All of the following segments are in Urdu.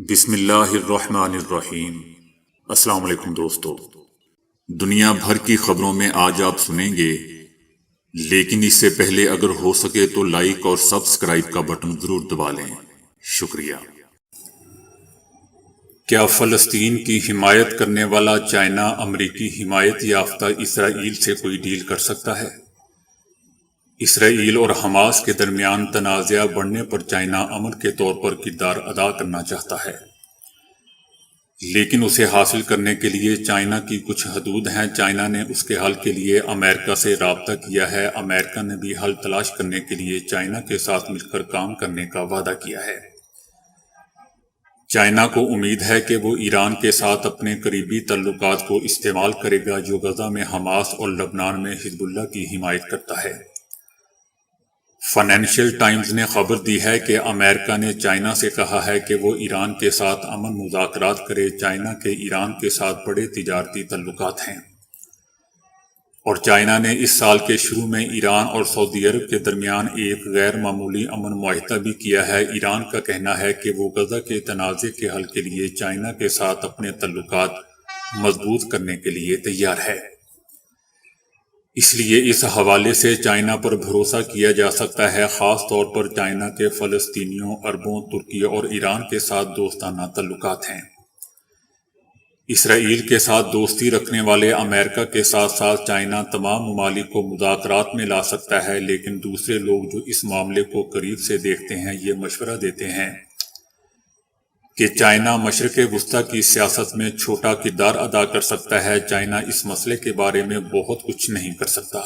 بسم اللہ الرحمن الرحیم۔ السلام علیکم دوستو، دنیا بھر کی خبروں میں آج آپ سنیں گے، لیکن اس سے پہلے اگر ہو سکے تو لائک اور سبسکرائب کا بٹن ضرور دبا لیں۔ شکریہ۔ کیا فلسطین کی حمایت کرنے والا چائنا امریکی حمایت یافتہ اسرائیل سے کوئی ڈیل کر سکتا ہے؟ اسرائیل اور حماس کے درمیان تنازعہ بڑھنے پر چائنا امن کے طور پر کردار ادا کرنا چاہتا ہے، لیکن اسے حاصل کرنے کے لیے چائنا کی کچھ حدود ہیں۔ چائنا نے اس کے حل کے لیے امریکہ سے رابطہ کیا ہے۔ امریکہ نے بھی حل تلاش کرنے کے لیے چائنا کے ساتھ مل کر کام کرنے کا وعدہ کیا ہے۔ چائنا کو امید ہے کہ وہ ایران کے ساتھ اپنے قریبی تعلقات کو استعمال کرے گا، جو غزہ میں حماس اور لبنان میں حزب اللہ کی حمایت کرتا ہے۔ فائنینشل ٹائمز نے خبر دی ہے کہ امریکہ نے چائنا سے کہا ہے کہ وہ ایران کے ساتھ امن مذاکرات کرے۔ چائنا کے ایران کے ساتھ بڑے تجارتی تعلقات ہیں، اور چائنا نے اس سال کے شروع میں ایران اور سعودی عرب کے درمیان ایک غیر معمولی امن معاہدہ بھی کیا ہے۔ ایران کا کہنا ہے کہ وہ غزہ کے تنازع کے حل کے لیے چائنا کے ساتھ اپنے تعلقات مضبوط کرنے کے لیے تیار ہے، اس لیے اس حوالے سے چائنا پر بھروسہ کیا جا سکتا ہے۔ خاص طور پر چائنا کے فلسطینیوں، عربوں، ترکی اور ایران کے ساتھ دوستانہ تعلقات ہیں۔ اسرائیل کے ساتھ دوستی رکھنے والے امریکہ کے ساتھ ساتھ چائنا تمام ممالک کو مذاکرات میں لا سکتا ہے، لیکن دوسرے لوگ جو اس معاملے کو قریب سے دیکھتے ہیں یہ مشورہ دیتے ہیں کہ چائنا مشرق وسطیٰ کی سیاست میں چھوٹا کردار ادا کر سکتا ہے۔ چائنا اس مسئلے کے بارے میں بہت کچھ نہیں کر سکتا۔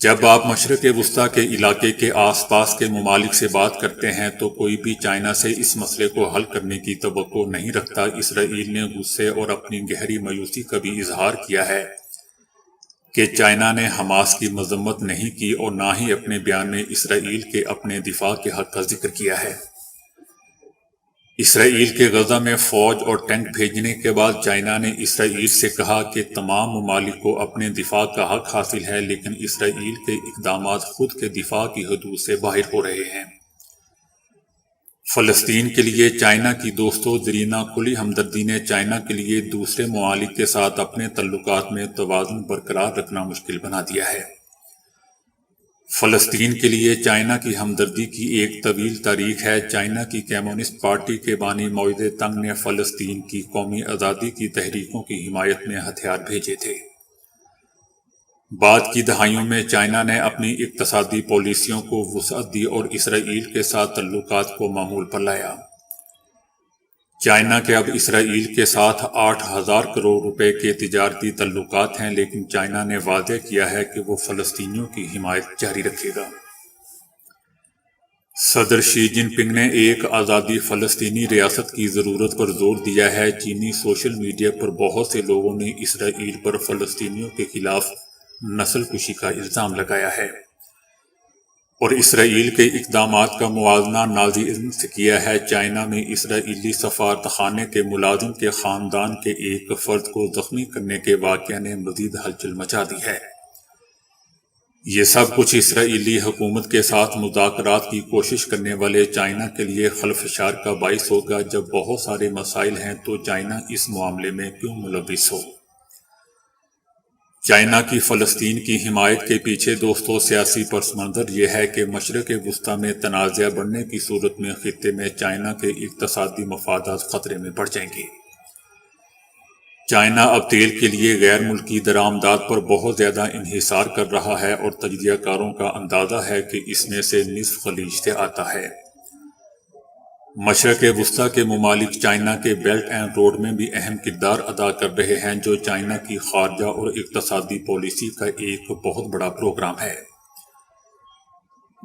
جب آپ مشرق وسطیٰ کے علاقے کے آس پاس کے ممالک سے بات کرتے ہیں تو کوئی بھی چائنا سے اس مسئلے کو حل کرنے کی توقع نہیں رکھتا۔ اسرائیل نے غصے اور اپنی گہری مایوسی کا بھی اظہار کیا ہے کہ چائنا نے حماس کی مذمت نہیں کی اور نہ ہی اپنے بیان میں اسرائیل کے اپنے دفاع کے حق کا ذکر کیا ہے۔ اسرائیل کے غزہ میں فوج اور ٹینک بھیجنے کے بعد چائنا نے اسرائیل سے کہا کہ تمام ممالک کو اپنے دفاع کا حق حاصل ہے، لیکن اسرائیل کے اقدامات خود کے دفاع کی حدود سے باہر ہو رہے ہیں۔ فلسطین کے لیے چائنا کی دوستوں زرینہ کھلی ہمدردی نے چائنا کے لیے دوسرے ممالک کے ساتھ اپنے تعلقات میں توازن برقرار رکھنا مشکل بنا دیا ہے۔ فلسطین کے لیے چائنا کی ہمدردی کی ایک طویل تاریخ ہے۔ چائنا کی کمیونسٹ پارٹی کے بانی ماؤ ژے تنگ نے فلسطین کی قومی آزادی کی تحریکوں کی حمایت میں ہتھیار بھیجے تھے۔ بعد کی دہائیوں میں چائنا نے اپنی اقتصادی پالیسیوں کو وسعت دی اور اسرائیل کے ساتھ تعلقات کو معمول پر لایا۔ چائنا کے اب اسرائیل کے ساتھ 8,000 کروڑ روپے کے تجارتی تعلقات ہیں، لیکن چائنا نے واضح کیا ہے کہ وہ فلسطینیوں کی حمایت جاری رکھے گا۔ صدر شی جن پنگ نے ایک آزادی فلسطینی ریاست کی ضرورت پر زور دیا ہے۔ چینی سوشل میڈیا پر بہت سے لوگوں نے اسرائیل پر فلسطینیوں کے خلاف نسل کشی کا الزام لگایا ہے اور اسرائیل کے اقدامات کا موازنہ نازی ازم سے کیا ہے۔ چائنا میں اسرائیلی سفارتخانے کے ملازم کے خاندان کے ایک فرد کو زخمی کرنے کے واقعہ نے مزید ہلچل مچا دی ہے۔ یہ سب کچھ اسرائیلی حکومت کے ساتھ مذاکرات کی کوشش کرنے والے چائنا کے لیے خلفشار کا باعث ہوگا۔ جب بہت سارے مسائل ہیں تو چائنا اس معاملے میں کیوں ملوث ہو؟ چائنا کی فلسطین کی حمایت کے پیچھے دوستوں سیاسی پس منظر یہ ہے کہ مشرق وسطیٰ میں تنازع بڑھنے کی صورت میں خطے میں چائنا کے اقتصادی مفادات خطرے میں پڑ جائیں گے۔ چائنا اب تیل کے لیے غیر ملکی درآمدات پر بہت زیادہ انحصار کر رہا ہے اور تجزیہ کاروں کا اندازہ ہے کہ اس میں سے نصف خلیج سے آتا ہے۔ مشرق وسطیٰ کے ممالک چائنا کے بیلٹ اینڈ روڈ میں بھی اہم کردار ادا کر رہے ہیں، جو چائنا کی خارجہ اور اقتصادی پالیسی کا ایک بہت بڑا پروگرام ہے۔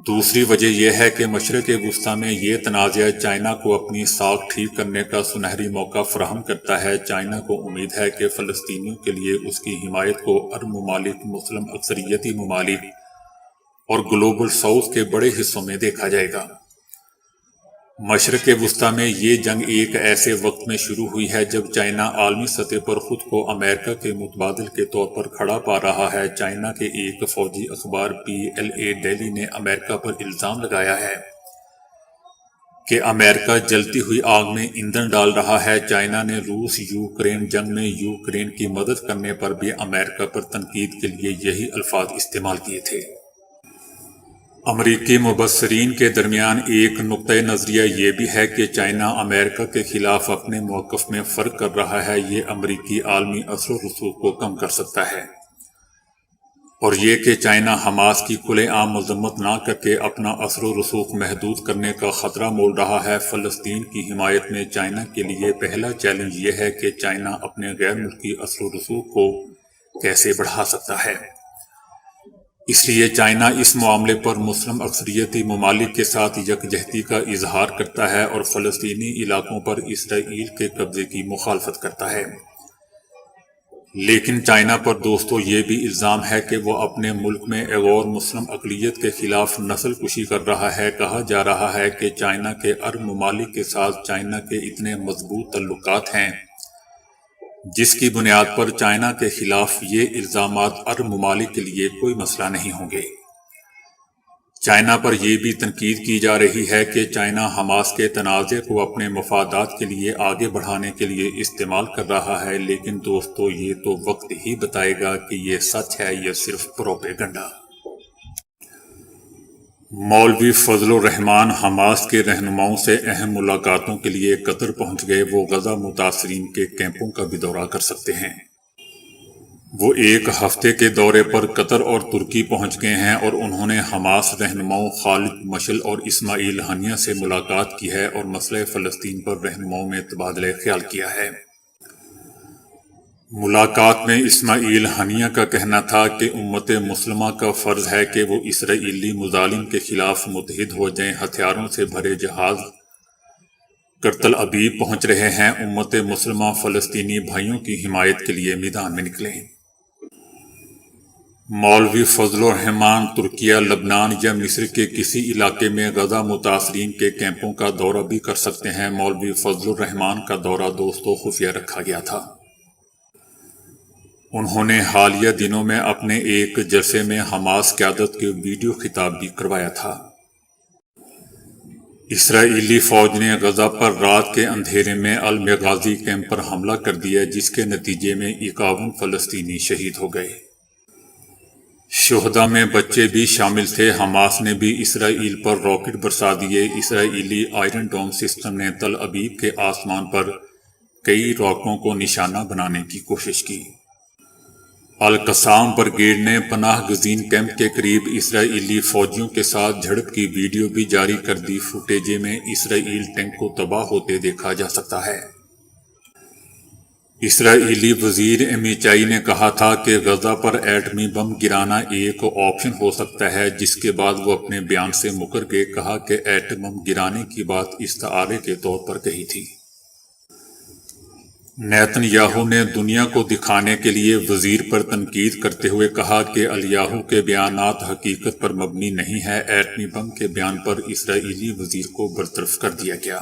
دوسری وجہ یہ ہے کہ مشرق وسطیٰ میں یہ تنازع چائنا کو اپنی ساکھ ٹھیک کرنے کا سنہری موقع فراہم کرتا ہے۔ چائنا کو امید ہے کہ فلسطینیوں کے لیے اس کی حمایت کو عرب ممالک، مسلم اکثریتی ممالک اور گلوبل ساؤتھ کے بڑے حصوں میں دیکھا جائے گا۔ مشرق وسطیٰ میں یہ جنگ ایک ایسے وقت میں شروع ہوئی ہے جب چائنا عالمی سطح پر خود کو امریکہ کے متبادل کے طور پر کھڑا پا رہا ہے۔ چائنا کے ایک فوجی اخبار PLA ڈیلی نے امریکہ پر الزام لگایا ہے کہ امریکہ جلتی ہوئی آگ میں ایندھن ڈال رہا ہے۔ چائنا نے روس یوکرین جنگ میں یوکرین کی مدد کرنے پر بھی امریکہ پر تنقید کے لیے یہی الفاظ استعمال کیے تھے۔ امریکی مبصرین کے درمیان ایک نقطہ نظریہ یہ بھی ہے کہ چائنا امریکہ کے خلاف اپنے موقف میں فرق کر رہا ہے۔ یہ امریکی عالمی اثر و رسوخ کو کم کر سکتا ہے، اور یہ کہ چائنا حماس کی کھلے عام مذمت نہ کر کے اپنا اثر و رسوخ محدود کرنے کا خطرہ مول رہا ہے۔ فلسطین کی حمایت میں چائنا کے لیے پہلا چیلنج یہ ہے کہ چائنا اپنے غیر ملکی اثر و رسوخ کو کیسے بڑھا سکتا ہے۔ اس لیے چائنا اس معاملے پر مسلم اکثریتی ممالک کے ساتھ یکجہتی کا اظہار کرتا ہے اور فلسطینی علاقوں پر اسرائیل کے قبضے کی مخالفت کرتا ہے۔ لیکن چائنا پر دوستو یہ بھی الزام ہے کہ وہ اپنے ملک میں ایغور مسلم اقلیت کے خلاف نسل کشی کر رہا ہے۔ کہا جا رہا ہے کہ چائنا کے عرب ممالک کے ساتھ چائنا کے اتنے مضبوط تعلقات ہیں جس کی بنیاد پر چائنا کے خلاف یہ الزامات عرب ممالک کے لیے کوئی مسئلہ نہیں ہوں گے۔ چائنا پر یہ بھی تنقید کی جا رہی ہے کہ چائنا حماس کے تنازع کو اپنے مفادات کے لیے آگے بڑھانے کے لیے استعمال کر رہا ہے، لیکن دوستو یہ تو وقت ہی بتائے گا کہ یہ سچ ہے یا صرف پروپیگنڈا۔ مولوی فضل الرحمان حماس کے رہنماؤں سے اہم ملاقاتوں کے لیے قطر پہنچ گئے۔ وہ غزہ متاثرین کے کیمپوں کا بھی دورہ کر سکتے ہیں۔ وہ ایک ہفتے کے دورے پر قطر اور ترکی پہنچ گئے ہیں اور انہوں نے حماس رہنماؤں خالد مشعل اور اسماعیل ہنیہ سے ملاقات کی ہے اور مسئلہ فلسطین پر رہنماؤں میں تبادلہ خیال کیا ہے۔ ملاقات میں اسماعیل ہنیہ کا کہنا تھا کہ امت مسلمہ کا فرض ہے کہ وہ اسرائیلی مظالم کے خلاف متحد ہو جائیں۔ ہتھیاروں سے بھرے جہاز کرتل ابیب پہنچ رہے ہیں۔ امت مسلمہ فلسطینی بھائیوں کی حمایت کے لیے میدان میں نکلیں۔ مولوی فضل الرحمان ترکیہ، لبنان یا مصر کے کسی علاقے میں غزہ متاثرین کے کیمپوں کا دورہ بھی کر سکتے ہیں۔ مولوی فضل الرحمان کا دورہ دوستو خفیہ رکھا گیا تھا۔ انہوں نے حالیہ دنوں میں اپنے ایک جلسے میں حماس قیادت کے ویڈیو خطاب بھی کروایا تھا۔ اسرائیلی فوج نے غزہ پر رات کے اندھیرے میں المغازی کیمپ پر حملہ کر دیا، جس کے نتیجے میں 51 فلسطینی شہید ہو گئے۔ شہداء میں بچے بھی شامل تھے۔ حماس نے بھی اسرائیل پر راکٹ برسا دیے۔ اسرائیلی آئرن ڈوم سسٹم نے تل ابیب کے آسمان پر کئی راکٹوں کو نشانہ بنانے کی کوشش کی۔ القسام برگیڈ نے پناہ گزین کیمپ کے قریب اسرائیلی فوجیوں کے ساتھ جھڑپ کی ویڈیو بھی جاری کر دی۔ فوٹیج میں اسرائیل ٹینک کو تباہ ہوتے دیکھا جا سکتا ہے۔ اسرائیلی وزیر امیچائی نے کہا تھا کہ غزہ پر ایٹمی بم گرانا ایک آپشن ہو سکتا ہے، جس کے بعد وہ اپنے بیان سے مکر گئے۔ کہا کہ ایٹم بم گرانے کی بات استعارے کے طور پر کہی تھی۔ نیتن یاہو نے دنیا کو دکھانے کے لیے وزیر پر تنقید کرتے ہوئے کہا کہ الیاہو کے بیانات حقیقت پر مبنی نہیں ہے۔ ایٹمی بم کے بیان پر اسرائیلی وزیر کو برطرف کر دیا گیا۔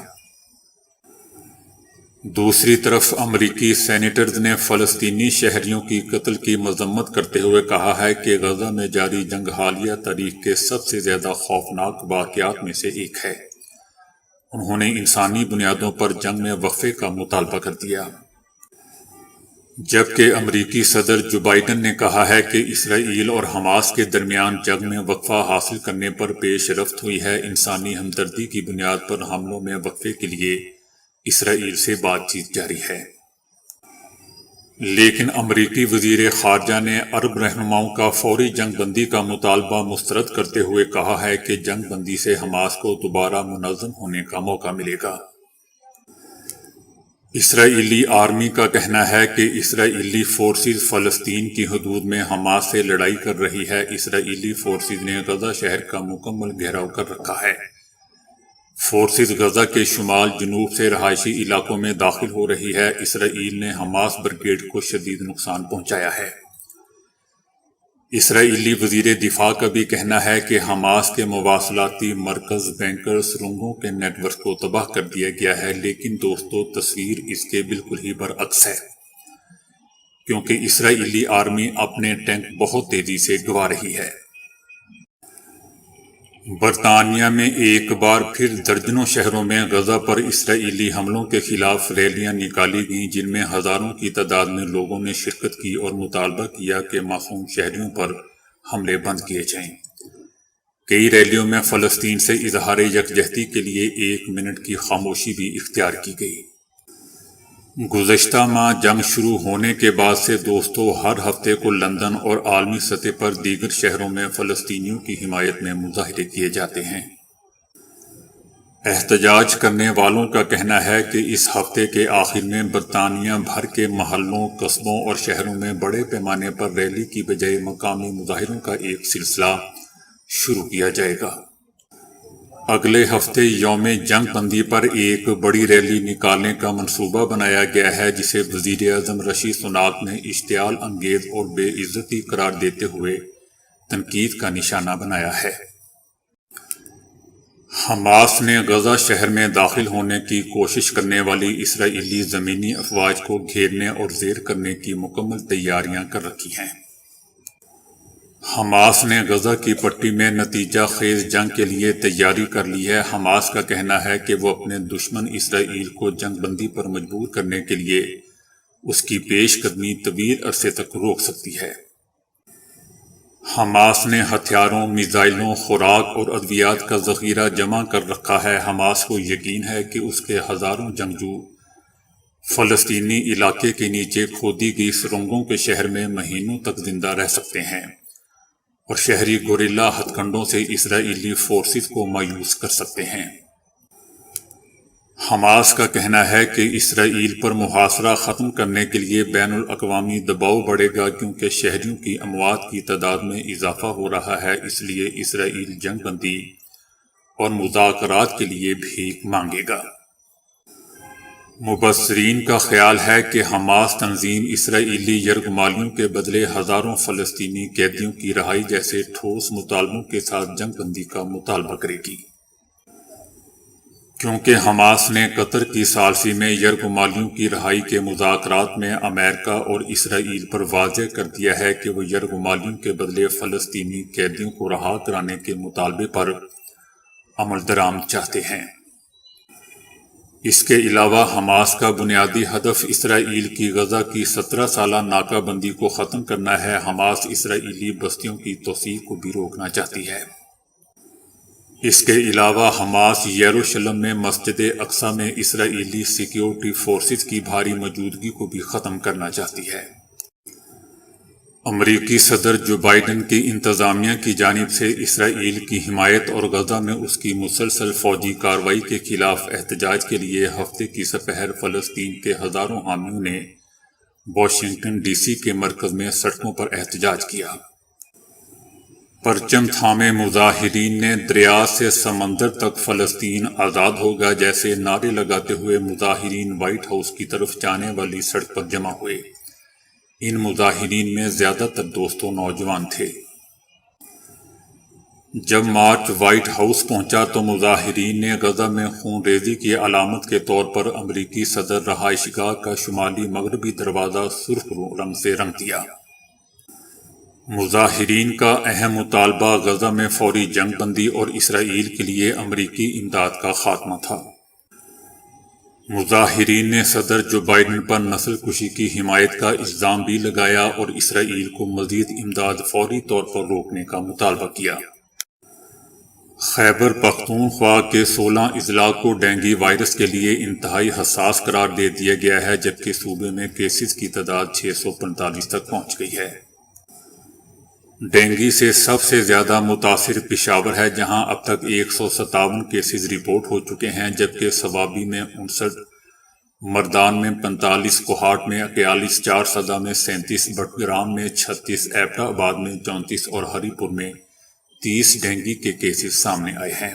دوسری طرف امریکی سینیٹرز نے فلسطینی شہریوں کی قتل کی مذمت کرتے ہوئے کہا ہے کہ غزہ میں جاری جنگ حالیہ تاریخ کے سب سے زیادہ خوفناک واقعات میں سے ایک ہے۔ انہوں نے انسانی بنیادوں پر جنگ میں وقفے کا مطالبہ کر دیا، جبکہ امریکی صدر جو بائیڈن نے کہا ہے کہ اسرائیل اور حماس کے درمیان جنگ میں وقفہ حاصل کرنے پر پیش رفت ہوئی ہے۔ انسانی ہمدردی کی بنیاد پر حملوں میں وقفے کے لیے اسرائیل سے بات چیت جاری ہے، لیکن امریکی وزیر خارجہ نے عرب رہنماؤں کا فوری جنگ بندی کا مطالبہ مسترد کرتے ہوئے کہا ہے کہ جنگ بندی سے حماس کو دوبارہ منظم ہونے کا موقع ملے گا۔ اسرائیلی آرمی کا کہنا ہے کہ اسرائیلی فورسز فلسطین کی حدود میں حماس سے لڑائی کر رہی ہے۔ اسرائیلی فورسز نے غزہ شہر کا مکمل گھیراؤ کر رکھا ہے۔ فورسز غزہ کے شمال جنوب سے رہائشی علاقوں میں داخل ہو رہی ہے۔ اسرائیل نے حماس برگیڈ کو شدید نقصان پہنچایا ہے۔ اسرائیلی وزیر دفاع کا بھی کہنا ہے کہ حماس کے مواصلاتی مرکز، بینکر، سرنگوں کے نیٹ ورک کو تباہ کر دیا گیا ہے، لیکن دوستو تصویر اس کے بالکل ہی برعکس ہے، کیونکہ اسرائیلی آرمی اپنے ٹینک بہت تیزی سے گوا رہی ہے۔ برطانیہ میں ایک بار پھر درجنوں شہروں میں غزہ پر اسرائیلی حملوں کے خلاف ریلیاں نکالی گئیں، جن میں ہزاروں کی تعداد میں لوگوں نے شرکت کی اور مطالبہ کیا کہ معصوم شہریوں پر حملے بند کیے جائیں۔ کئی ریلیوں میں فلسطین سے اظہار یکجہتی کے لیے 1 منٹ کی خاموشی بھی اختیار کی گئی۔ گزشتہ ماہ جنگ شروع ہونے کے بعد سے دوستو، ہر ہفتے کو لندن اور عالمی سطح پر دیگر شہروں میں فلسطینیوں کی حمایت میں مظاہرے کیے جاتے ہیں۔ احتجاج کرنے والوں کا کہنا ہے کہ اس ہفتے کے آخر میں برطانیہ بھر کے محلوں، قصبوں اور شہروں میں بڑے پیمانے پر ریلی کی بجائے مقامی مظاہروں کا ایک سلسلہ شروع کیا جائے گا۔ اگلے ہفتے یوم جنگ بندی پر ایک بڑی ریلی نکالنے کا منصوبہ بنایا گیا ہے، جسے وزیر اعظم رشی سناک نے اشتعال انگیز اور بے عزتی قرار دیتے ہوئے تنقید کا نشانہ بنایا ہے۔ حماس نے غزہ شہر میں داخل ہونے کی کوشش کرنے والی اسرائیلی زمینی افواج کو گھیرنے اور زیر کرنے کی مکمل تیاریاں کر رکھی ہیں۔ حماس نے غزہ کی پٹی میں نتیجہ خیز جنگ کے لیے تیاری کر لی ہے۔ حماس کا کہنا ہے کہ وہ اپنے دشمن اسرائیل کو جنگ بندی پر مجبور کرنے کے لیے اس کی پیش قدمی طویل عرصے تک روک سکتی ہے۔ حماس نے ہتھیاروں، میزائلوں، خوراک اور ادویات کا ذخیرہ جمع کر رکھا ہے۔ حماس کو یقین ہے کہ اس کے ہزاروں جنگجو فلسطینی علاقے کے نیچے کھودی گئی سرنگوں کے شہر میں مہینوں تک زندہ رہ سکتے ہیں اور شہری گوریلا ہتھ کنڈوں سے اسرائیلی فورسز کو مایوس کر سکتے ہیں۔ حماس کا کہنا ہے کہ اسرائیل پر محاصرہ ختم کرنے کے لیے بین الاقوامی دباؤ بڑھے گا، کیونکہ شہریوں کی اموات کی تعداد میں اضافہ ہو رہا ہے۔ اس لیے اسرائیل جنگ بندی اور مذاکرات کے لیے بھیک مانگے گا۔ مبصرین کا خیال ہے کہ حماس تنظیم اسرائیلی یرغمالیوں کے بدلے ہزاروں فلسطینی قیدیوں کی رہائی جیسے ٹھوس مطالبوں کے ساتھ جنگ بندی کا مطالبہ کرے گی، کیونکہ حماس نے قطر کی ثالثی میں یرغمالیوں کی رہائی کے مذاکرات میں امریکہ اور اسرائیل پر واضح کر دیا ہے کہ وہ یرغمالیوں کے بدلے فلسطینی قیدیوں کو رہا کرانے کے مطالبے پر عمل درآمد چاہتے ہیں۔ اس کے علاوہ حماس کا بنیادی ہدف اسرائیل کی غزہ کی 17 سالہ ناکہ بندی کو ختم کرنا ہے۔ حماس اسرائیلی بستیوں کی توسیع کو بھی روکنا چاہتی ہے۔ اس کے علاوہ حماس یروشلم میں مسجد اقصی میں اسرائیلی سیکیورٹی فورسز کی بھاری موجودگی کو بھی ختم کرنا چاہتی ہے۔ امریکی صدر جو بائیڈن کی انتظامیہ کی جانب سے اسرائیل کی حمایت اور غزہ میں اس کی مسلسل فوجی کارروائی کے خلاف احتجاج کے لیے ہفتے کی سپہر فلسطین کے ہزاروں حامیوں نے واشنگٹن ڈی سی کے مرکز میں سڑکوں پر احتجاج کیا۔ پرچم تھامے مظاہرین نے دریا سے سمندر تک فلسطین آزاد ہوگا جیسے نعرے لگاتے ہوئے مظاہرین وائٹ ہاؤس کی طرف جانے والی سڑک پر جمع ہوئے۔ ان مظاہرین میں زیادہ تر دوستوں نوجوان تھے۔ جب مارچ وائٹ ہاؤس پہنچا تو مظاہرین نے غزہ میں خون ریزی کی علامت کے طور پر امریکی صدر رہائش گاہ کا شمالی مغربی دروازہ سرخ رنگ سے رنگ دیا۔ مظاہرین کا اہم مطالبہ غزہ میں فوری جنگ بندی اور اسرائیل کے لیے امریکی امداد کا خاتمہ تھا۔ مظاہرین نے صدر جو بائیڈن پر نسل کشی کی حمایت کا الزام بھی لگایا اور اسرائیل کو مزید امداد فوری طور پر روکنے کا مطالبہ کیا۔ خیبر پختونخوا کے 16 اضلاع کو ڈینگی وائرس کے لیے انتہائی حساس قرار دے دیا گیا ہے، جبکہ صوبے میں کیسز کی تعداد 645 تک پہنچ گئی ہے۔ ڈینگی سے سب سے زیادہ متاثر پشاور ہے، جہاں اب تک 157 کیسز رپورٹ ہو چکے ہیں، جبکہ صوابی میں 59، مردان میں 45، کوہاٹ میں 41، چارسدہ میں 37، بٹگرام میں 36، ایبٹ آباد میں 34 اور ہری پور میں 30 ڈینگی کے کیسز سامنے آئے ہیں۔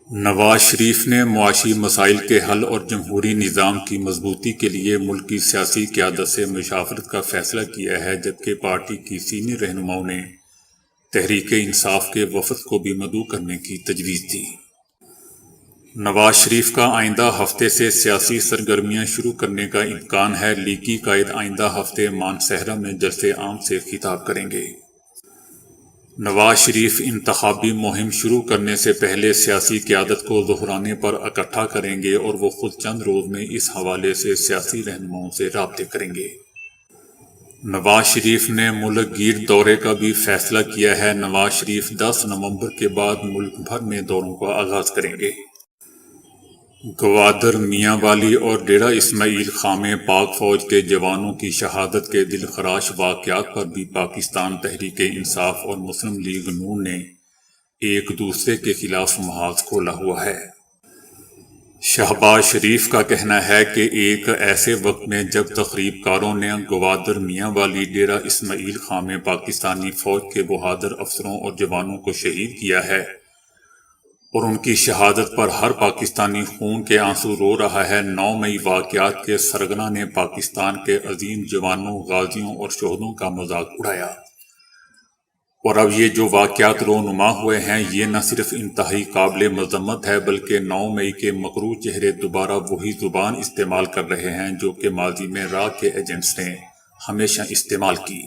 نواز شریف نے معاشی مسائل کے حل اور جمہوری نظام کی مضبوطی کے لیے ملک کی سیاسی قیادت سے مشاورت کا فیصلہ کیا ہے، جبکہ پارٹی کی سینئر رہنماؤں نے تحریک انصاف کے وفد کو بھی مدعو کرنے کی تجویز دی۔ نواز شریف کا آئندہ ہفتے سے سیاسی سرگرمیاں شروع کرنے کا امکان ہے۔ لیگی قائد آئندہ ہفتے مانسہرہ میں جلسے عام سے خطاب کریں گے۔ نواز شریف انتخابی مہم شروع کرنے سے پہلے سیاسی قیادت کو دہرانے پر اکٹھا کریں گے اور وہ خود چند روز میں اس حوالے سے سیاسی رہنماؤں سے رابطے کریں گے۔ نواز شریف نے ملک گیر دورے کا بھی فیصلہ کیا ہے۔ نواز شریف 10 نومبر کے بعد ملک بھر میں دوروں کا آغاز کریں گے۔ گوادر، میاں والی اور ڈیرہ اسماعیل خاں میں پاک فوج کے جوانوں کی شہادت کے دلخراش واقعات پر بھی پاکستان تحریک انصاف اور مسلم لیگ نون نے ایک دوسرے کے خلاف محاذ کھولا ہوا ہے۔ شہباز شریف کا کہنا ہے کہ ایک ایسے وقت میں جب تخریب کاروں نے گوادر، میاں والی، ڈیرہ اسماعیل خاں میں پاکستانی فوج کے بہادر افسروں اور جوانوں کو شہید کیا ہے اور ان کی شہادت پر ہر پاکستانی خون کے آنسو رو رہا ہے، 9 مئی واقعات کے سرغنہ نے پاکستان کے عظیم جوانوں، غازیوں اور شہدوں کا مذاق اڑایا، اور اب یہ جو واقعات رونما ہوئے ہیں یہ نہ صرف انتہائی قابل مذمت ہے بلکہ 9 مئی کے مکروہ چہرے دوبارہ وہی زبان استعمال کر رہے ہیں جو کہ ماضی میں را کے ایجنٹس نے ہمیشہ استعمال کی۔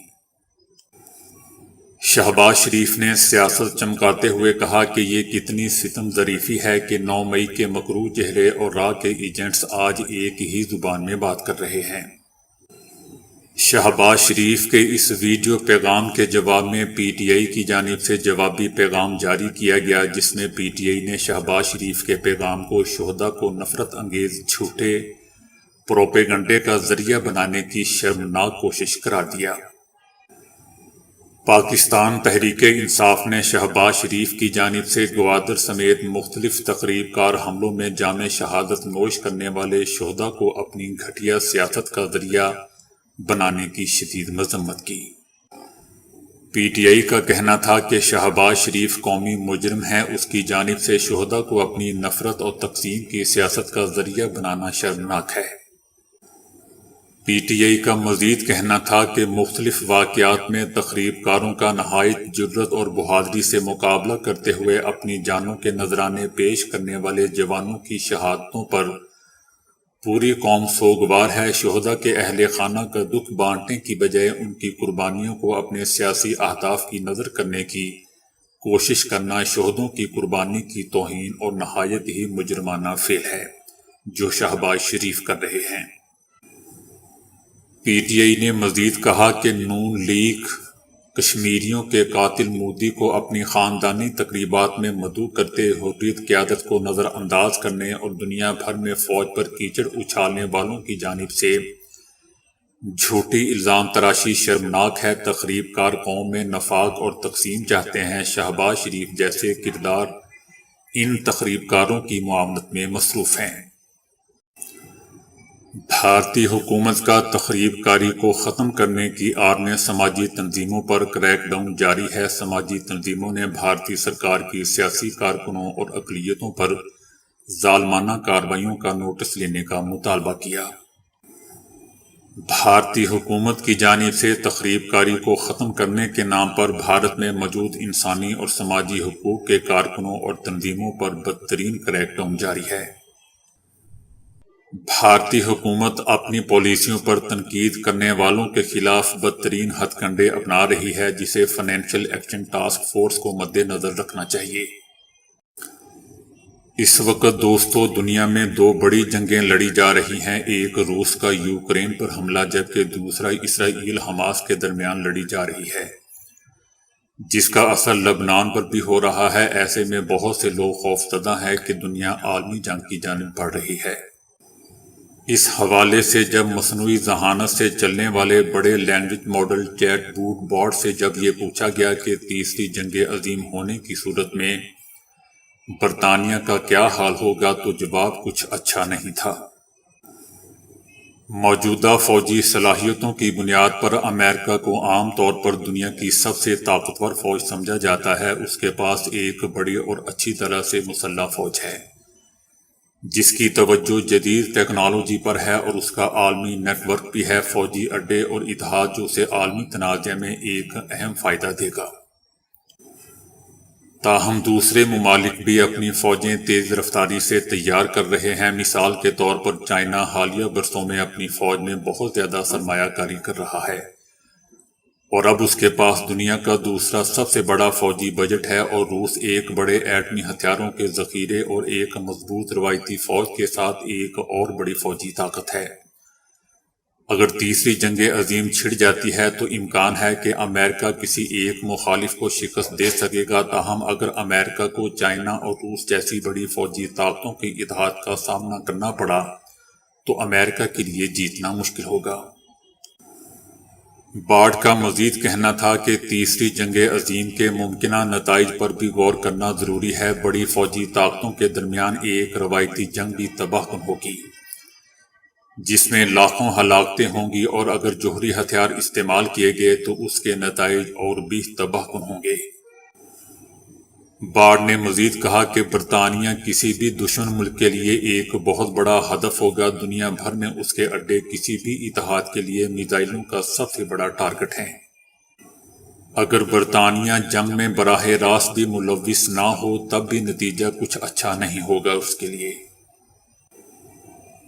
شہباز شریف نے سیاست چمکاتے ہوئے کہا کہ یہ کتنی ستم ظریفی ہے کہ 9 مئی کے مکروہ چہرے اور را کے ایجنٹس آج ایک ہی زبان میں بات کر رہے ہیں۔ شہباز شریف کے اس ویڈیو پیغام کے جواب میں پی ٹی آئی کی جانب سے جوابی پیغام جاری کیا گیا جس میں پی ٹی آئی نے شہباز شریف کے پیغام کو شہداء کو نفرت انگیز جھوٹے پروپیگنڈے کا ذریعہ بنانے کی شرمناک کوشش قرار دیا۔ پاکستان تحریک انصاف نے شہباز شریف کی جانب سے گوادر سمیت مختلف تقریب کار حملوں میں جام شہادت نوش کرنے والے شہداء کو اپنی گھٹیا سیاست کا ذریعہ بنانے کی شدید مذمت کی۔ پی ٹی آئی کا کہنا تھا کہ شہباز شریف قومی مجرم ہے، اس کی جانب سے شہداء کو اپنی نفرت اور تقسیم کی سیاست کا ذریعہ بنانا شرمناک ہے۔ پی ٹی آئی کا مزید کہنا تھا کہ مختلف واقعات میں تخریب کاروں کا نہایت جرات اور بہادری سے مقابلہ کرتے ہوئے اپنی جانوں کے نذرانے پیش کرنے والے جوانوں کی شہادتوں پر پوری قوم سوگوار ہے۔ شہداء کے اہل خانہ کا دکھ بانٹنے کی بجائے ان کی قربانیوں کو اپنے سیاسی اہداف کی نظر کرنے کی کوشش کرنا شہدوں کی قربانی کی توہین اور نہایت ہی مجرمانہ فعل ہے جو شہباز شریف کر رہے ہیں۔ پی ٹی آئی نے مزید کہا کہ نون لیگ کشمیریوں کے قاتل مودی کو اپنی خاندانی تقریبات میں مدعو کرتے حریت قیادت کو نظر انداز کرنے اور دنیا بھر میں فوج پر کیچڑ اچھالنے والوں کی جانب سے جھوٹی الزام تراشی شرمناک ہے۔ تخریب کار قوم میں نفاق اور تقسیم چاہتے ہیں۔ شہباز شریف جیسے کردار ان تخریب کاروں کی معاونت میں مصروف ہیں۔ بھارتی حکومت کا تخریب کاری کو ختم کرنے کی آڑ میں سماجی تنظیموں پر کریک ڈاؤن جاری ہے۔ سماجی تنظیموں نے بھارتی سرکار کی سیاسی کارکنوں اور اقلیتوں پر ظالمانہ کارروائیوں کا نوٹس لینے کا مطالبہ کیا۔ بھارتی حکومت کی جانب سے تخریب کاری کو ختم کرنے کے نام پر بھارت میں موجود انسانی اور سماجی حقوق کے کارکنوں اور تنظیموں پر بدترین کریک ڈاؤن جاری ہے۔ بھارتی حکومت اپنی پالیسیوں پر تنقید کرنے والوں کے خلاف بدترین ہتھ کنڈے اپنا رہی ہے جسے فائنینشل ایکشن ٹاسک فورس کو مد نظر رکھنا چاہیے۔ اس وقت دوستو دنیا میں 2 بڑی جنگیں لڑی جا رہی ہیں، ایک روس کا یوکرین پر حملہ جبکہ دوسرا اسرائیل حماس کے درمیان لڑی جا رہی ہے جس کا اثر لبنان پر بھی ہو رہا ہے۔ ایسے میں بہت سے لوگ خوفزدہ ہیں کہ دنیا عالمی جنگ کی جانب بڑھ رہی ہے۔ اس حوالے سے جب مصنوعی ذہانت سے چلنے والے بڑے لینگویج ماڈل چیٹ بوٹ سے جب یہ پوچھا گیا کہ تیسری جنگ عظیم ہونے کی صورت میں برطانیہ کا کیا حال ہوگا تو جواب کچھ اچھا نہیں تھا۔ موجودہ فوجی صلاحیتوں کی بنیاد پر امریکہ کو عام طور پر دنیا کی سب سے طاقتور فوج سمجھا جاتا ہے۔ اس کے پاس ایک بڑی اور اچھی طرح سے مسلح فوج ہے جس کی توجہ جدید ٹیکنالوجی پر ہے اور اس کا عالمی نیٹ ورک بھی ہے، فوجی اڈے اور اتحاد جو اسے عالمی تنازع میں ایک اہم فائدہ دے گا۔ تاہم دوسرے ممالک بھی اپنی فوجیں تیز رفتاری سے تیار کر رہے ہیں۔ مثال کے طور پر چائنا حالیہ برسوں میں اپنی فوج میں بہت زیادہ سرمایہ کاری کر رہا ہے۔ اور اب اس کے پاس دنیا کا دوسرا سب سے بڑا فوجی بجٹ ہے، اور روس ایک بڑے ایٹمی ہتھیاروں کے ذخیرے اور ایک مضبوط روایتی فوج کے ساتھ ایک اور بڑی فوجی طاقت ہے۔ اگر تیسری جنگ عظیم چھڑ جاتی ہے تو امکان ہے کہ امریکہ کسی ایک مخالف کو شکست دے سکے گا، تاہم اگر امریکہ کو چائنا اور روس جیسی بڑی فوجی طاقتوں کے اتحاد کا سامنا کرنا پڑا تو امریکہ کے لیے جیتنا مشکل ہوگا۔ بارڈ کا مزید کہنا تھا کہ تیسری جنگ عظیم کے ممکنہ نتائج پر بھی غور کرنا ضروری ہے۔ بڑی فوجی طاقتوں کے درمیان ایک روایتی جنگ بھی تباہ کن ہوگی، جس میں لاکھوں ہلاکتیں ہوں گی، اور اگر جوہری ہتھیار استعمال کیے گئے تو اس کے نتائج اور بھی تباہ کن ہوں گے۔ بارڈ نے مزید کہا کہ برطانیہ کسی بھی دشمن ملک کے لیے ایک بہت بڑا ہدف ہوگا۔ دنیا بھر میں اس کے اڈے کسی بھی اتحاد کے لیے میزائلوں کا سب سے بڑا ٹارگٹ ہیں۔ اگر برطانیہ جنگ میں براہ راست بھی ملوث نہ ہو تب بھی نتیجہ کچھ اچھا نہیں ہوگا اس کے لیے،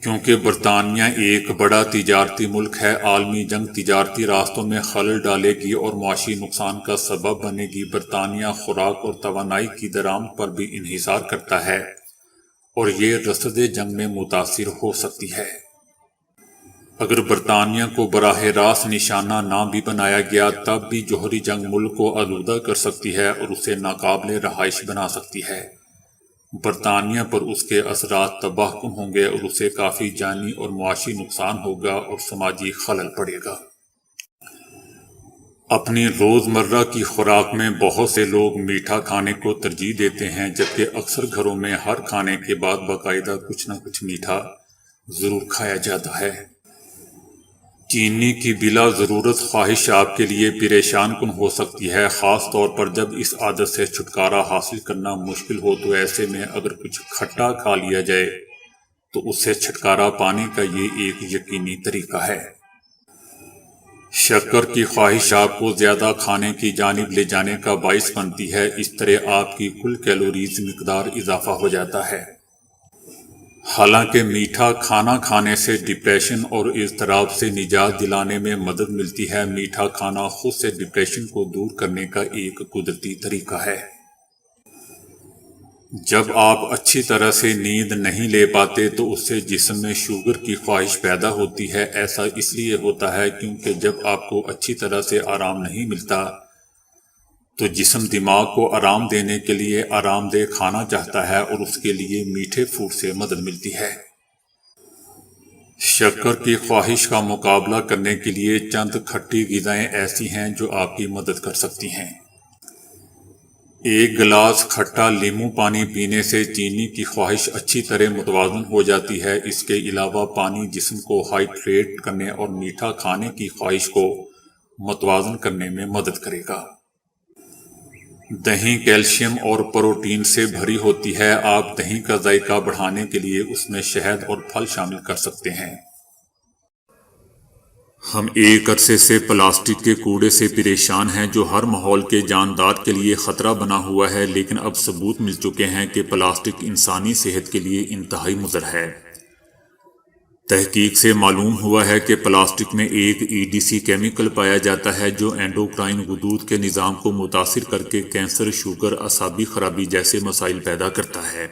کیونکہ برطانیہ ایک بڑا تجارتی ملک ہے۔ عالمی جنگ تجارتی راستوں میں خلل ڈالے گی اور معاشی نقصان کا سبب بنے گی۔ برطانیہ خوراک اور توانائی کی درآمد پر بھی انحصار کرتا ہے، اور یہ رصد جنگ میں متاثر ہو سکتی ہے۔ اگر برطانیہ کو براہ راست نشانہ نہ بھی بنایا گیا تب بھی جوہری جنگ ملک کو آلودہ کر سکتی ہے اور اسے ناقابل رہائش بنا سکتی ہے۔ برطانیہ پر اس کے اثرات تباہ کن ہوں گے، اور اسے کافی جانی اور معاشی نقصان ہوگا اور سماجی خلل پڑے گا۔ اپنی روزمرہ کی خوراک میں بہت سے لوگ میٹھا کھانے کو ترجیح دیتے ہیں، جبکہ اکثر گھروں میں ہر کھانے کے بعد باقاعدہ کچھ نہ کچھ میٹھا ضرور کھایا جاتا ہے۔ چینی کی بلا ضرورت خواہش آپ کے لیے پریشان کن ہو سکتی ہے، خاص طور پر جب اس عادت سے چھٹکارا حاصل کرنا مشکل ہو۔ تو ایسے میں اگر کچھ کھٹا کھا لیا جائے تو اس سے چھٹکارا پانے کا یہ ایک یقینی طریقہ ہے۔ شکر کی خواہش آپ کو زیادہ کھانے کی جانب لے جانے کا باعث بنتی ہے، اس طرح آپ کی کل کیلوریز مقدار اضافہ ہو جاتا ہے۔ حالانکہ میٹھا کھانا کھانے سے ڈپریشن اور اضطراب سے نجات دلانے میں مدد ملتی ہے۔ میٹھا کھانا خود سے ڈپریشن کو دور کرنے کا ایک قدرتی طریقہ ہے۔ جب آپ اچھی طرح سے نیند نہیں لے پاتے تو اس سے جسم میں شوگر کی خواہش پیدا ہوتی ہے۔ ایسا اس لیے ہوتا ہے کیونکہ جب آپ کو اچھی طرح سے آرام نہیں ملتا تو جسم دماغ کو آرام دینے کے لیے آرام دہ کھانا چاہتا ہے، اور اس کے لیے میٹھے فوڈ سے مدد ملتی ہے۔ شکر کی خواہش کا مقابلہ کرنے کے لیے چند کھٹی غذائیں ایسی ہیں جو آپ کی مدد کر سکتی ہیں۔ ایک گلاس کھٹا لیموں پانی پینے سے چینی کی خواہش اچھی طرح متوازن ہو جاتی ہے۔ اس کے علاوہ پانی جسم کو ہائیڈریٹ کرنے اور میٹھا کھانے کی خواہش کو متوازن کرنے میں مدد کرے گا۔ دہی کیلشیم اور پروٹین سے بھری ہوتی ہے۔ آپ دہی کا ذائقہ بڑھانے کے لیے اس میں شہد اور پھل شامل کر سکتے ہیں۔ ہم ایک عرصے سے پلاسٹک کے کوڑے سے پریشان ہیں جو ہر ماحول کے جاندار کے لیے خطرہ بنا ہوا ہے، لیکن اب ثبوت مل چکے ہیں کہ پلاسٹک انسانی صحت کے لیے انتہائی مضر ہے۔ تحقیق سے معلوم ہوا ہے کہ پلاسٹک میں ایک EDC کیمیکل پایا جاتا ہے جو اینڈوکرائن غدود کے نظام کو متاثر کر کے کینسر، شوگر، اعصابی خرابی جیسے مسائل پیدا کرتا ہے۔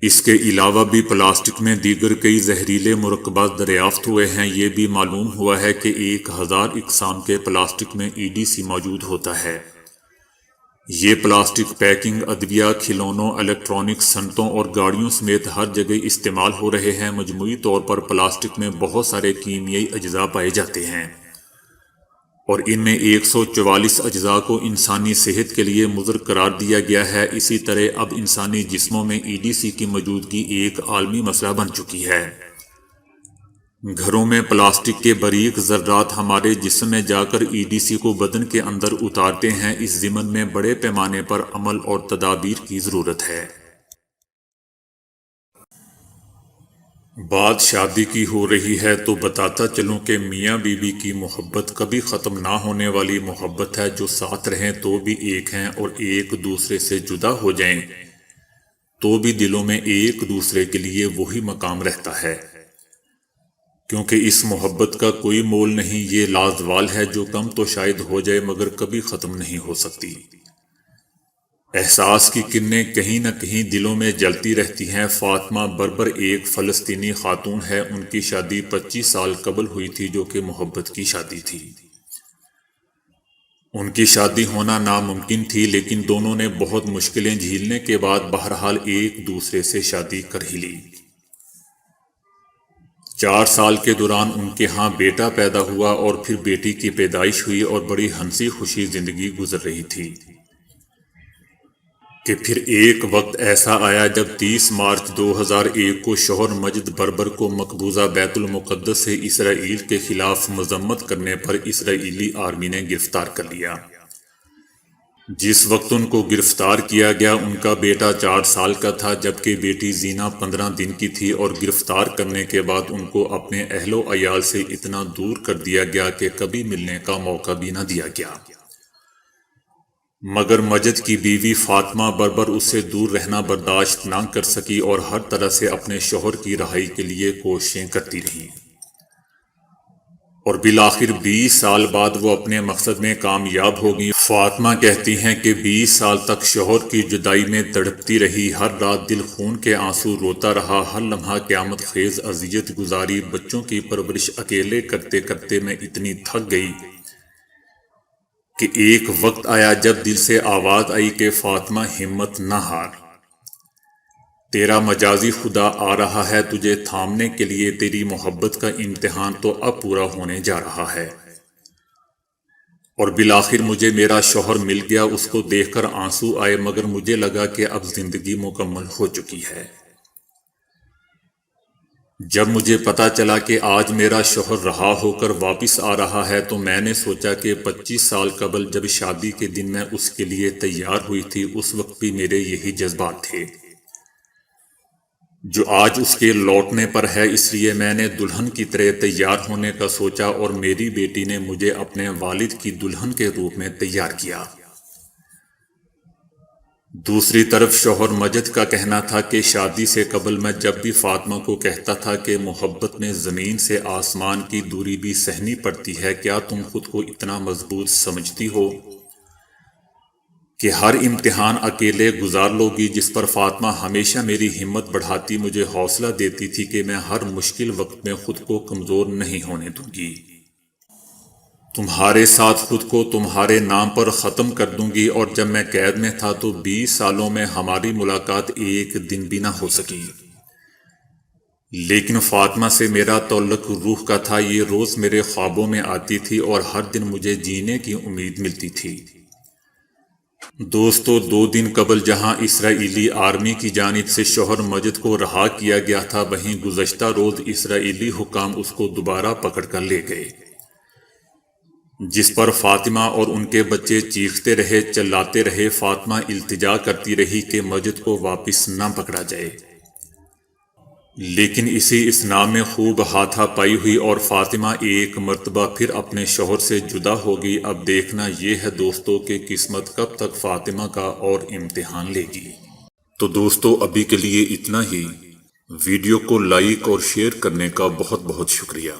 اس کے علاوہ بھی پلاسٹک میں دیگر کئی زہریلے مرکبات دریافت ہوئے ہیں۔ یہ بھی معلوم ہوا ہے کہ 1000 اقسام کے پلاسٹک میں EDC موجود ہوتا ہے۔ یہ پلاسٹک پیکنگ، ادویہ، کھلونوں، الیکٹرانکس، صنعتوں اور گاڑیوں سمیت ہر جگہ استعمال ہو رہے ہیں۔ مجموعی طور پر پلاسٹک میں بہت سارے کیمیائی اجزاء پائے جاتے ہیں، اور ان میں 144 اجزاء کو انسانی صحت کے لیے مضر قرار دیا گیا ہے۔ اسی طرح اب انسانی جسموں میں EDC کی موجودگی ایک عالمی مسئلہ بن چکی ہے۔ گھروں میں پلاسٹک کے باریک ذرات ہمارے جسم میں جا کر EDC کو بدن کے اندر اتارتے ہیں۔ اس ضمن میں بڑے پیمانے پر عمل اور تدابیر کی ضرورت ہے۔ بات شادی کی ہو رہی ہے تو بتاتا چلوں کہ میاں بیوی کی محبت کبھی ختم نہ ہونے والی محبت ہے، جو ساتھ رہیں تو بھی ایک ہیں، اور ایک دوسرے سے جدا ہو جائیں تو بھی دلوں میں ایک دوسرے کے لیے وہی مقام رہتا ہے۔ کیونکہ اس محبت کا کوئی مول نہیں، یہ لازوال ہے جو کم تو شاید ہو جائے مگر کبھی ختم نہیں ہو سکتی۔ احساس کی کرنیں کہیں نہ کہیں دلوں میں جلتی رہتی ہیں۔ فاطمہ بربر ایک فلسطینی خاتون ہے۔ ان کی شادی 25 سال قبل ہوئی تھی جو کہ محبت کی شادی تھی۔ ان کی شادی ہونا ناممکن تھی، لیکن دونوں نے بہت مشکلیں جھیلنے کے بعد بہرحال ایک دوسرے سے شادی کر ہی لی۔ 4 سال کے دوران ان کے ہاں بیٹا پیدا ہوا اور پھر بیٹی کی پیدائش ہوئی اور بڑی ہنسی خوشی زندگی گزر رہی تھی کہ پھر ایک وقت ایسا آیا جب 30 مارچ 2001 کو شوہر مجد بربر کو مقبوضہ بیت المقدس سے اسرائیل کے خلاف مذمت کرنے پر اسرائیلی آرمی نے گرفتار کر لیا۔ جس وقت ان کو گرفتار کیا گیا ان کا بیٹا 4 سال کا تھا، جبکہ بیٹی زینہ 15 دن کی تھی، اور گرفتار کرنے کے بعد ان کو اپنے اہل و عیال سے اتنا دور کر دیا گیا کہ کبھی ملنے کا موقع بھی نہ دیا گیا۔ مگر مجد کی بیوی فاطمہ بربر اس سے دور رہنا برداشت نہ کر سکی اور ہر طرح سے اپنے شوہر کی رہائی کے لیے کوششیں کرتی رہی، اور بالآخر 20 سال بعد وہ اپنے مقصد میں کامیاب ہو گئی۔ فاطمہ کہتی ہیں کہ 20 سال تک شوہر کی جدائی میں تڑپتی رہی، ہر رات دل خون کے آنسو روتا رہا، ہر لمحہ قیامت خیز اذیت گزاری، بچوں کی پرورش اکیلے کرتے کرتے میں اتنی تھک گئی کہ ایک وقت آیا جب دل سے آواز آئی کہ فاطمہ ہمت نہ ہار، تیرا مجازی خدا آ رہا ہے تجھے تھامنے کے لیے، تیری محبت کا امتحان تو اب پورا ہونے جا رہا ہے۔ اور بالآخر مجھے میرا شوہر مل گیا۔ اس کو دیکھ کر آنسو آئے، مگر مجھے لگا کہ اب زندگی مکمل ہو چکی ہے۔ جب مجھے پتا چلا کہ آج میرا شوہر رہا ہو کر واپس آ رہا ہے تو میں نے سوچا کہ 25 سال قبل جب شادی کے دن میں اس کے لیے تیار ہوئی تھی اس وقت بھی میرے یہی جذبات تھے جو آج اس کے لوٹنے پر ہے، اس لیے میں نے دلہن کی طرح تیار ہونے کا سوچا اور میری بیٹی نے مجھے اپنے والد کی دلہن کے روپ میں تیار کیا۔ دوسری طرف شوہر مجد کا کہنا تھا کہ شادی سے قبل میں جب بھی فاطمہ کو کہتا تھا کہ محبت میں زمین سے آسمان کی دوری بھی سہنی پڑتی ہے، کیا تم خود کو اتنا مضبوط سمجھتی ہو کہ ہر امتحان اکیلے گزار لوگی؟ جس پر فاطمہ ہمیشہ میری ہمت بڑھاتی، مجھے حوصلہ دیتی تھی کہ میں ہر مشکل وقت میں خود کو کمزور نہیں ہونے دوں گی، تمہارے ساتھ خود کو تمہارے نام پر ختم کر دوں گی۔ اور جب میں قید میں تھا تو 20 سالوں میں ہماری ملاقات ایک دن بھی نہ ہو سکی، لیکن فاطمہ سے میرا تعلق روح کا تھا، یہ روز میرے خوابوں میں آتی تھی اور ہر دن مجھے جینے کی امید ملتی تھی۔ دوستو، 2 دن قبل جہاں اسرائیلی آرمی کی جانب سے شوہر مجد کو رہا کیا گیا تھا، وہیں گزشتہ روز اسرائیلی حکام اس کو دوبارہ پکڑ کر لے گئے، جس پر فاطمہ اور ان کے بچے چیختے رہے، چلاتے رہے۔ فاطمہ التجا کرتی رہی کہ مجد کو واپس نہ پکڑا جائے، لیکن اسی اسنا میں خوب ہاتھا پائی ہوئی اور فاطمہ ایک مرتبہ پھر اپنے شوہر سے جدا ہو گئی۔ اب دیکھنا یہ ہے دوستو کہ قسمت کب تک فاطمہ کا اور امتحان لے گی۔ تو دوستو ابھی کے لیے اتنا ہی۔ ویڈیو کو لائک اور شیئر کرنے کا بہت بہت شکریہ۔